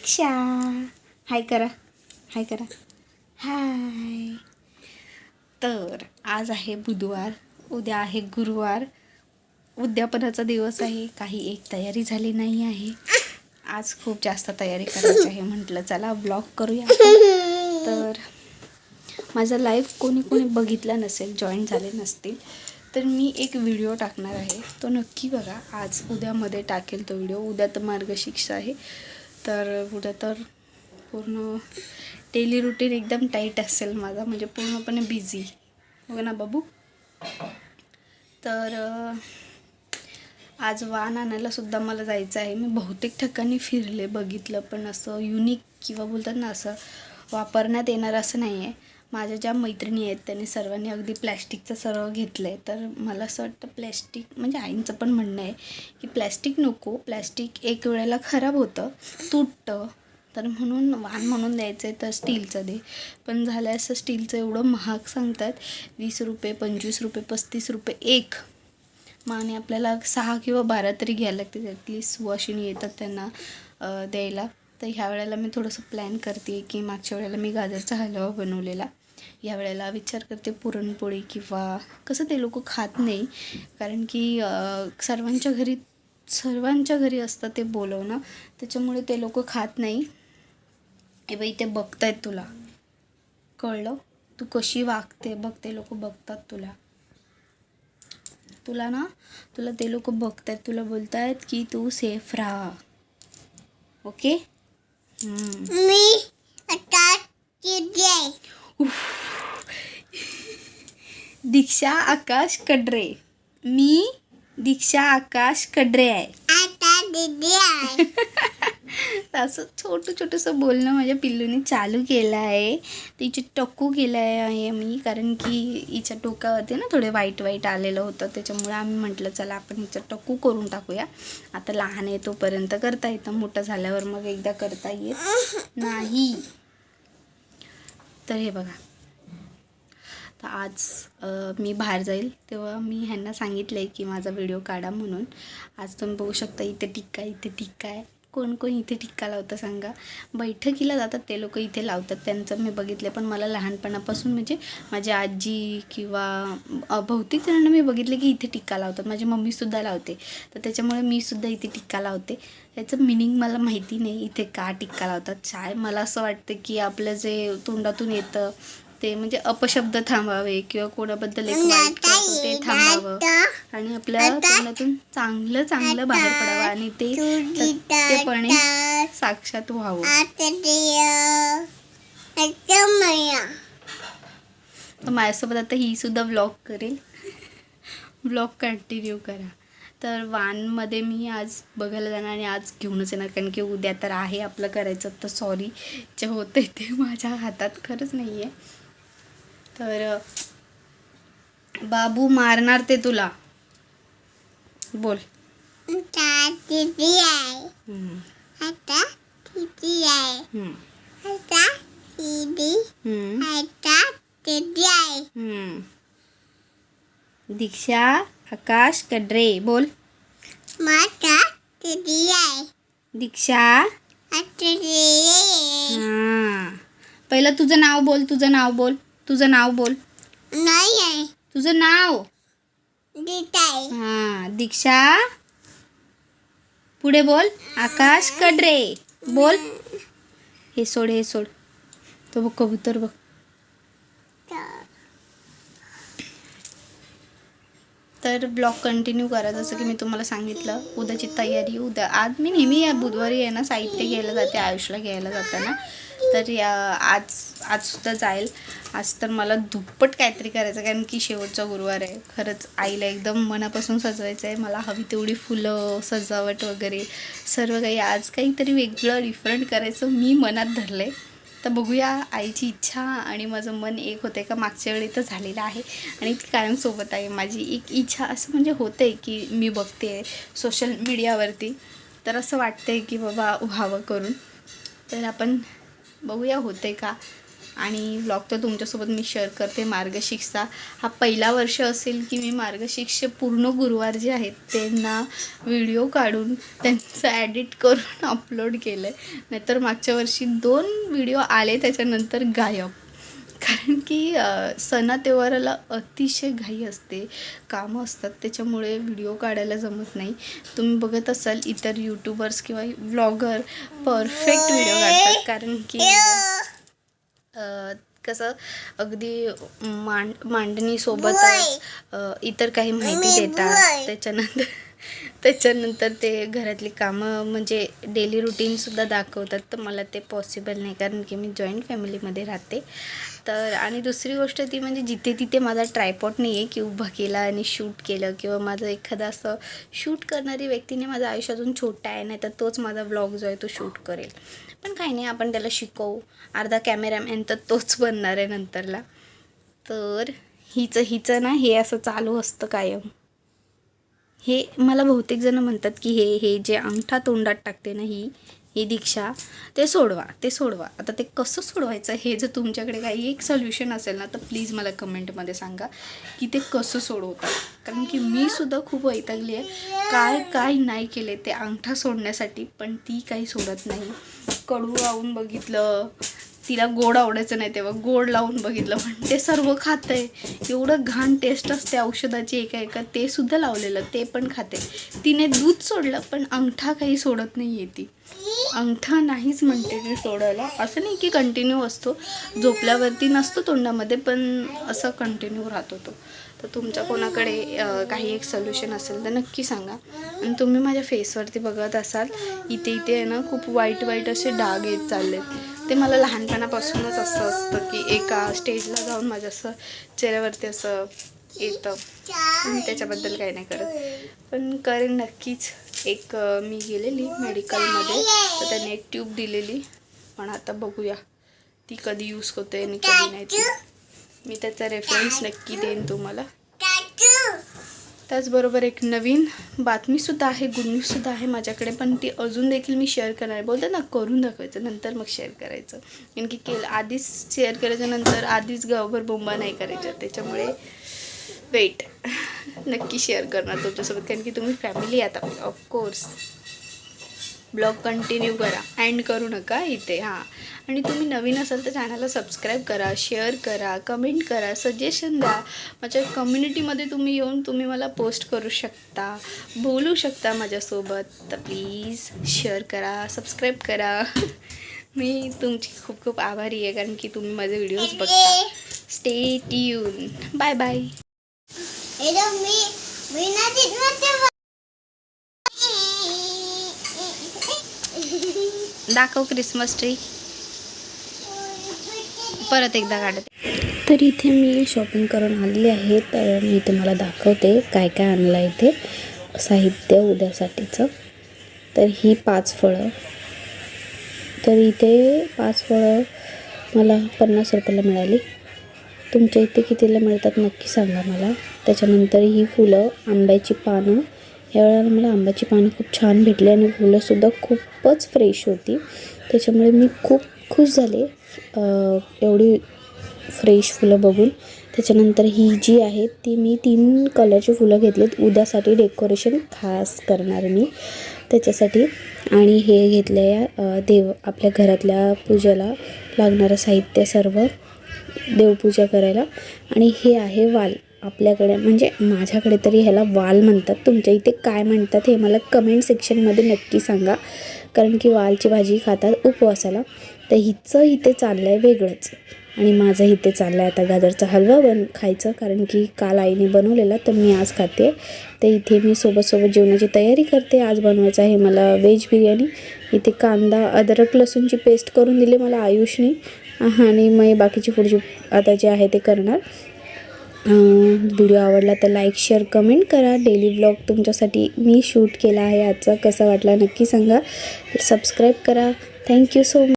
दीक्षा हाय करा, हाय करा, हाय. तर आज आहे बुधवार, उद्या आहे गुरुवार, उद्यापनाचा दिवस आहे. काही एक तयारी झाली नाही आहे. आज खूप जास्त तयारी करायची आहे. म्हटलं चला ब्लॉग करूया. तर माझा लाईव्ह कोणी बघितला नसेल, जॉईन झाले नसतील, तर मी एक व्हिडिओ टाकणार आहे. तो नक्की बघा. आज उद्यामध्ये टाकेल तो व्हिडिओ. उद्या तर मार्गशीर्ष आहे, तर उद्या तर पूर्ण डेली रुटीन एकदम टाईट असेल माझा, म्हणजे पूर्णपणे बिझी हो ना बाबू. तर आज वाण आणायला सुद्धा मला जायचं आहे. मी बहुतेक ठिकाणी फिरले, बघितलं, पण असं युनिक किंवा बोलतात ना असं वापरण्यात येणार असं नाही आहे. माझ्या ज्या मैत्रिणी आहेत त्यांनी सर्वांनी अगदी प्लॅस्टिकचं सर्व घेतलं आहे. तर मला असं वाटतं प्लॅस्टिक, म्हणजे आईंचं पण म्हणणं आहे की प्लॅस्टिक नको, प्लॅस्टिक एक वेळेला खराब होतं, तुटतं, तर म्हणून वाण म्हणून द्यायचं आहे तर स्टीलचं दे. पण झालं असं, स्टीलचं एवढं महाग सांगतात, 20 रुपये, 25 रुपये, 35 रुपये एक. माने आपल्याला 6 किंवा 12 तरी घ्यायला लागते. त्यातली सुवासिनी येतात त्यांना द्यायला. तर ह्या वेळेला मी थोडंसं प्लॅन करते की मागच्या वेळेला मी गाजरचा हलवा बनवलेला, या वेळेला विचार करते पुरणपोळी, किंवा कसं ते लोक खात नाही, कारण की सर्वांच्या घरी असतं ते बोलवणं, त्याच्यामुळे ते लोक खात नाही. ए बाई, ते बघतायत तुला, कळलं? तू कशी वागते बघ, ते लोक बघतात तुला ना, तुला ते लोक बघतायत, तुला बोलतायत की तू सेफ राहा. ओके. मी आता दीक्षा आकाश कडरे. मी दीक्षा आकाश कडरे आहे. आता दीदी आहे. असं छोटंसं बोलणं माझ्या पिल्लूने चालू केलं आहे. तिचे टक्कू केलं आहे मी, कारण की हिच्या डोक्यावरती ना थोडे वाईट आलेलं होतं, त्याच्यामुळे आम्ही म्हटलं चला आपण हिचं टक्कू करून टाकूया. आता लहान आहे तोपर्यंत करता येतं, मोठं झाल्यावर मग एकदा करता येत नाही. तर हे बघा, तर आज मी बाहेर जाईल तेव्हा मी ह्यांना सांगितलं आहे की माझा व्हिडिओ काढा म्हणून. आज तुम्ही बघू शकता इथे टिक्का, इथे टिक्का आहे. कोण इथे टिक्का लावतं सांगा? बैठकीला जातात ते लोक इथे लावतात, त्यांचं मी बघितलं. पण मला लहानपणापासून, म्हणजे माझी आजी किंवा बहुतेक जणांना मी बघितले की इथे टिक्का लावतात. माझी मम्मीसुद्धा लावते, तर त्याच्यामुळे मी सुद्धा इथे टिक्का लावते. याचं मिनिंग मला माहिती नाही, इथे का टिक्का लावतात. मला असं वाटतं की आपलं जे तोंडातून येतं ते, म्हणजे अपशब्द थांबावे, किंवा कोणाबद्दल एक वाईट करतो ते थांबावं, आणि आपल्या तोंडातून चांगलं बाहेर पडावं, आणि ते सत्यपणे साक्षात व्हावं. तर माझ्यासोबत आता ही सुद्धा व्लॉग करेल. व्लॉग कंटिन्यू करा. तर वानमध्ये मी आज बघायला जाणार आणि आज घेऊनच येणार, कारण की उद्या तर आहे आपलं करायचं. तर सॉरी, जे होतं ते माझ्या हातात खरंच नाही आहे. तर बाबू मारणार ते तुला. बोल. आता दीदी आहे. आता दीदी आहे. आता दीदी. आता दीदी आहे. दीक्षा आकाश कडरे. बोल. माझा दीदी आहे. दीक्षा. आता दीदी आहे. हां, पहिलं तुझं नाव बोल, तुझं नाव बोल, तुझं नाव बोल. नाही आहे. तुझं नाव. दीदी आहे. हां, दीक्षा. पुढे बोल. आकाश कडरे. बोल. हे सोड. तो बघ कबूतर बघ. तर ब्लॉग कंटिन्यू करा. जसं की मी तुम्हाला सांगितलं, उद्याची तयारी. आज मी नेहमी या बुधवारी आहे ना साहित्य घ्यायला जाते, आयुषला घ्यायला जाताना. तर आज सुद्धा जाईल. आज तर मला दुप्पट काहीतरी करायचं, कारण की शेवटचा गुरुवार आहे. खरंच आईला एकदम मनापासून सजवायचं आहे. मला हवी तेवढी फुलं, सजावट वगैरे सर्व काही. आज काहीतरी वेगळं डिफरंट करायचं मी मनात धरलं आहे. तर बघूया, आईची इच्छा आणि माझं मन एक होतं आहे का. मागच्या वेळी तर झालेलं आहे आणि ती कायमसोबत आहे. माझी एक इच्छा असं म्हणजे होतं आहे की मी बघते सोशल मीडियावरती, तर असं वाटतं आहे की बाबा व्हावं करून. तर आपण बघूया होतं आहे का. आणि व्लॉग तर तुमच्यासोबत मी शेअर करते. मार्गशीर्षचा हा पहिला वर्ष असेल की मी मार्गशीर्षचे पूर्ण गुरुवार जे आहेत त्यांना व्हिडिओ काढून त्यांचं ॲडिट करून अपलोड केलं आहे. नाहीतर मागच्या वर्षी 2 व्हिडिओ आले त्याच्यानंतर गायब. कारण की सणातेवाराला अतिशय घाई असते, कामं असतात, त्याच्यामुळे व्हिडिओ काढायला जमत नाही. तुम्ही बघत असाल इतर यूट्यूबर्स किंवा व्लॉगर परफेक्ट व्हिडिओ काढतात. कारण की कसं अगदी मांडणीसोबतच इतर काही माहिती देतात. त्याच्यानंतर ते घरातली कामं म्हणजे डेली रुटीनसुद्धा दाखवतात. तर मला ते पॉसिबल नाही कारण की मी जॉईंट फॅमिलीमध्ये राहते. तर आणि दुसरी गोष्ट ती म्हणजे जिथे तिथे माझा ट्रायपॉड नाही आहे की उभा केला आणि शूट केलं, किंवा माझं एखादा असं शूट करणारी व्यक्तीने माझं आयुष्य अजून छोटा आहे, नाही तर तोच माझा व्लॉग जो आहे तो शूट करेल. पण काही नाही, आपण त्याला शिकवू. अर्धा कॅमेरामॅन तर तोच बनणार आहे नंतरला. तर हिचं ना हे असं चालू असतं कायम. हे मला बहुतेक जण म्हणतात की हे जे अंगठा तोंडात टाकते ना ही दीक्षा, ते सोडवा. आता ते कसं सोडवायचं, हे जर तुमच्याकडे काही एक सोल्युशन असेल ना तर प्लीज मला कमेंटमध्ये सांगा की ते कसं सोडवतात. कारण की मी सुद्धा खूप वैतागली आहे. काय नाही केले ते अंगठा सोडण्यासाठी, पण ती काही सोडत नाही. कडू लावून बघितलं, तिला गोड आवडायचं नाही तेव्हा गोड लावून बघितलं, पण ते सर्व खातं आहे. एवढं घाण टेस्ट असते औषधाची एका ते सुद्धा लावलेलं ते पण खाते. तिने दूध सोडलं पण अंगठा काही सोडत नाही आहे. ती अंगठा नाहीच म्हणते ती सोडायला. असं नाही की कंटिन्यू असतो, झोपल्यावरती नसतो तोंडामध्ये, पण असं कंटिन्यू राहतो तो. तर तुमच्या कोणाकडे काही एक सोल्युशन असेल तर नक्की सांगा. आणि तुम्ही माझ्या फेसवरती बघत असाल इथे आहे ना खूप वाईट असे डाग येत चाललेत. ते मला लहानपणापासूनच असं असतं की एका स्टेजला जाऊन माझ्या असं चेहऱ्यावरती असं येतं. मी त्याच्याबद्दल काही नाही करत, पण करेन नक्कीच. एक मी गेलेली मेडिकलमध्ये तर त्याने एक ट्यूब दिलेली, पण आता बघूया ती कधी यूज करते आणि कधी नाही ती. मी त्याचा रेफरन्स नक्की देईन तुम्हाला. त्याचबरोबर एक नवीन बातमीसुद्धा आहे, गुड न्यूजसुद्धा आहे माझ्याकडे, पण ती अजून देखील मी शेअर करणार आहे. बोलते ना करून दाखवायचं नंतर मग शेअर करायचं. कारण की आधीच शेअर करायचं नंतर आधीच गावभर बोंबा नाही करायच्या. त्याच्यामुळे वेट, नक्की शेअर करणार तुमच्यासोबत, कारण की तुम्ही फॅमिली आता ऑफकोर्स. ब्लॉग कंटिन्यू करा, एंड करू नका इथे. हां, आणि तुम्ही नवीन असाल तर चॅनलला सबस्क्राईब करा, शेअर करा, कमेंट करा, सजेशन द्या. माझ्या कम्युनिटीमध्ये तुम्ही येऊन तुम्ही मला पोस्ट करू शकता, बोलू शकता माझ्यासोबत. तर प्लीज शेअर करा, सबस्क्राईब करा. मी तुमची खूप खूप आभारी आहे कारण की तुम्ही माझे व्हिडिओज बघता. Stay tune. Bye bye. दाखव क्रिसमस ट्री परत एकदा काढते. तर इथे मी शॉपिंग करून आलेली आहे. तर मी तुम्हाला दाखवते काय काय आणलं इथे साहित्य उद्यासाठीचं. तर ही 5 फळं. तर इथे 5 फळं मला 50 रुपयाला मिळाली. तुमच्या इथे कितीला मिळतात नक्की सांगा मला. त्याच्यानंतर ही फुलं, आंब्याची पानं. यावेळेला मला आंब्याची पानं खूप छान भेटली आणि फुलंसुद्धा खूपच फ्रेश होती. त्याच्यामुळे मी खूप खुश झाले एवढी फ्रेश फुलं बघून. त्याच्यानंतर ही जी आहेत ती मी 3 कलरची फुलं घेतलीत उद्यासाठी, डेकोरेशन खास करणार मी त्याच्यासाठी. आणि हे घेतलं आहे आपल्या घरातल्या पूजेला लागणारं साहित्य सर्व देवपूजा करायला. आणि हे आहे वाल. आपल्याकडे म्हणजे माझ्याकडे तरी ह्याला वाल म्हणतात, तुमच्या इथे काय म्हणतात हे मला कमेंट सेक्शनमध्ये नक्की सांगा. कारण की वालची भाजी खातात उपवासाला. तर हिचं इथे चाललं आहे वेगळंच, आणि माझं इथे चाललं आहे आता गाजरचा हलवा खायचं. कारण की काल आईने बनवलेला तर मी आज खाते. तर इथे मी सोबत जेवणाची तयारी करते. आज बनवायचं आहे मला व्हेज बिर्याणी. इथे कांदा, अद्रक, लसूणची पेस्ट करून दिली मला आयुषनी, आणि मग बाकीची पुढची आता जे आहे ते करणार. व्हिडिओ आवडला तर लाईक, शेअर, कमेंट करा. डेली व्लॉग तुमच्यासाठी मी शूट केला आहे आजचा. कसा वाटला नक्की सांगा. सबस्क्राईब करा. Thank you so much.